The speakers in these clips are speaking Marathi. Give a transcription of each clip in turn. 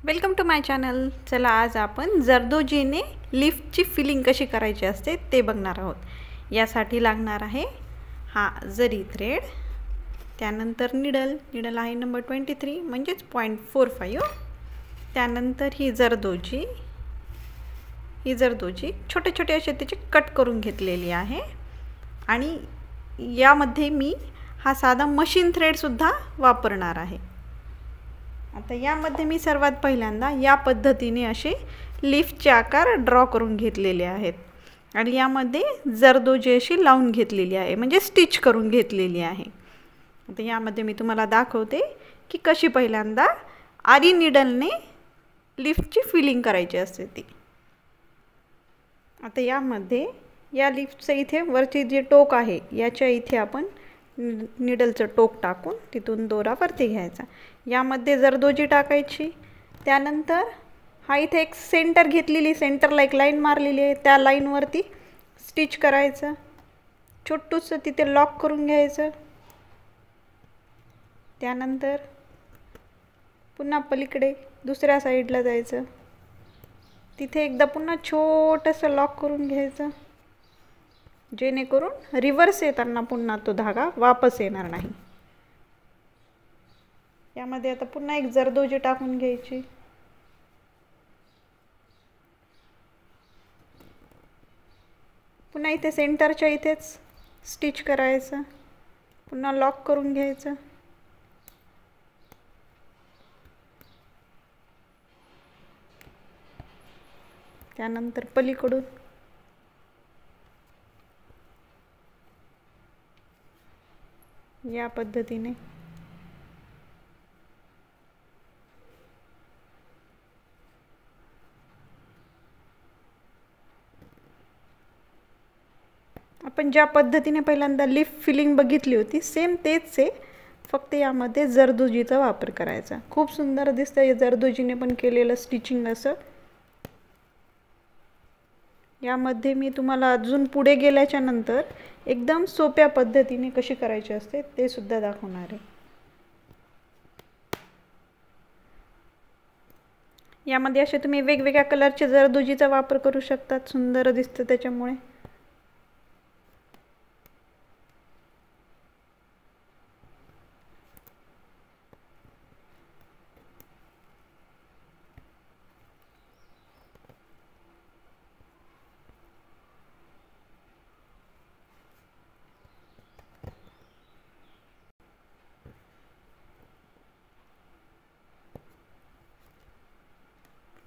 Welcome to my channel. चला आज आपण जरदोजीने लिफ्टची फिलिंग कशी करायची असते ते बघणार आहोत। यासाठी लागणार आहे हा जरी थ्रेड, त्यानंतर निडल आहे नंबर 23 म्हणजेच 0.45, त्यानंतर ही जरदोजी छोटे छोटे असे त्याचे कट करून घेतलेली आहे। आणि यामध्ये मी हा साधा मशीन थ्रेडसुद्धा वापरणार आहे। आता यामध्ये मी सर्वात पहिल्यांदा या पद्धतीने असे लिफ्टचे आकार ड्रॉ करून घेतलेले आहेत आणि यामध्ये जरदोजी अशी लावून घेतलेली आहे, म्हणजे स्टिच करून घेतलेली आहे। आता यामध्ये मी तुम्हाला दाखवते की कशी पहिल्यांदा आरी निडलने लिफ्टची फिलिंग करायची असते ती। आता यामध्ये या लिफ्टचं इथे वरचे जे टोक आहे याच्या इथे आपण निडलचं टोक टाकून तिथून दोरा वरती घ्यायचा। यामध्ये जरदोजी टाकायची, त्यानंतर हा इथे एक सेंटर घेतलेली, सेंटरला एक लाईन मारलेली आहे, त्या लाईनवरती स्टिच करायचं, छोटूसं तिथे लॉक करून घ्यायचं। त्यानंतर पुन्हा पलीकडे दुसऱ्या साईडला जायचं, तिथे एकदा पुन्हा छोटंसं लॉक करून घ्यायचं, जेणेकरून रिवर्स येताना पुन्हा तो धागा वापस येणार नाही। यामध्ये आता पुन्हा एक जरदोजी टाकून घ्यायची, पुन्हा इथे सेंटरच्या इथेच स्टिच करायचं, पुन्हा लॉक करून घ्यायचं, त्यानंतर पलीकडून या पद्धतीने आपण ज्या पद्धतीने पहिल्यांदा लिफ्ट फिलिंग बघितली होती सेम तेच आहे, फक्त यामध्ये जरदोजीचा वापर करायचा। खूप सुंदर दिसतंय जरदोजीने पण केलेलं स्टिचिंग असं। यामध्ये मी तुम्हाला अजून पुढे गेल्याच्या नंतर एकदम सोप्या पद्धतीने कशी करायची असते ते सुद्धा दाखवणार आहे। यामध्ये असे तुम्ही वेगवेगळ्या कलरचे जरदोजीचा वापर करू शकतात, सुंदर दिसतं त्याच्यामुळे।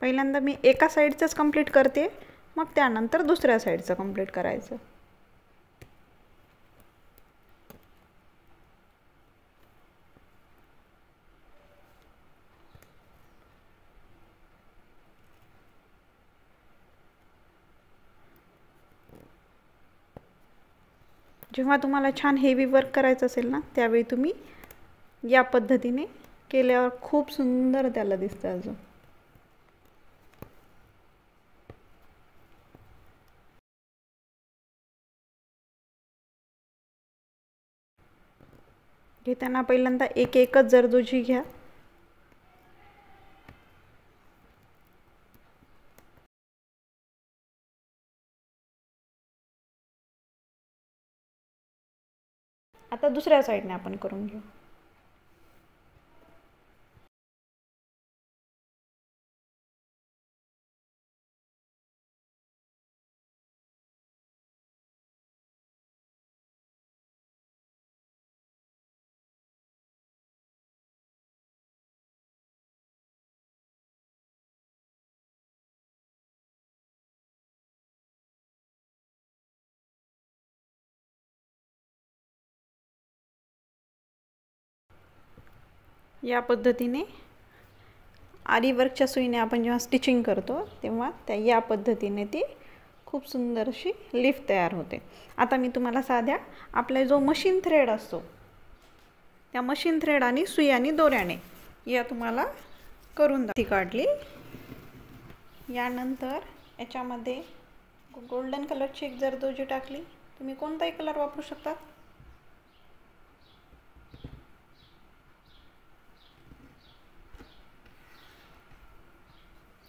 पहिल्यांदा मी एका साईडचंच कंप्लीट करते, मग त्यानंतर दुसऱ्या साईडचं कंप्लीट करायचं। जेव्हा तुम्हाला छान हेवी वर्क करायचं असेल ना, त्यावेळी तुम्ही या पद्धतीने केल्यावर खूप सुंदर त्याला दिसतं अजून। घेताना पहिल्यांदा एकच जरदोजी घ्या, आता दुसऱ्या साईडने आपण करून घेऊ। या पद्धतीने आरी वर्कच्या सुईने आपण जेव्हा स्टिचिंग करतो तेव्हा या पद्धतीने ती खूप सुंदर अशी लिफ्ट तयार होते। आता मी तुम्हाला साध्या आपला जो मशीन थ्रेड असतो त्या मशीन थ्रेड आणि सुई आणि दोऱ्याने या तुम्हाला करून काढली। यानंतर याच्यामध्ये गोल्डन कलरची एक जरदोजी टाकली, तुम्ही कोणताही कलर वापरू शकता।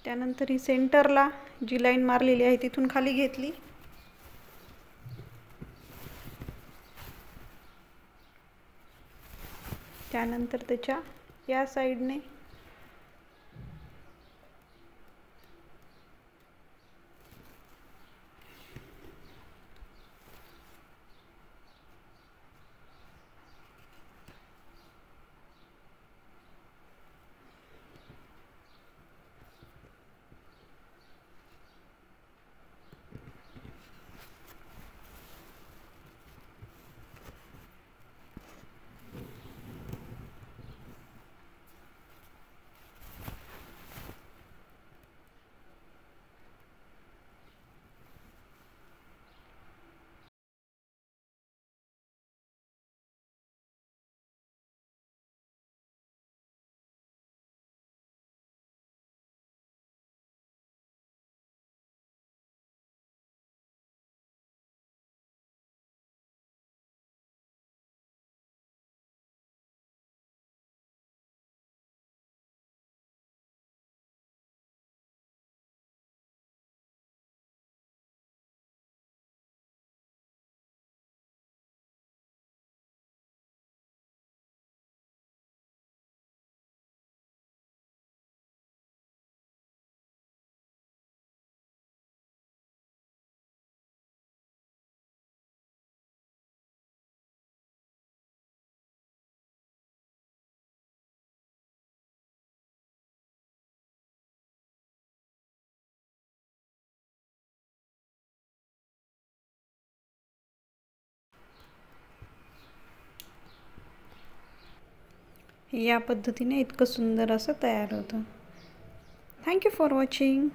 त्यानंतर ही सेंटरला जी लाईन मारलेली आहे तिथून खाली घेतली. त्यानंतर त्याच्या या साईडने या पद्धतीने इतकं सुंदर असं तयार होतं. Thank you for watching.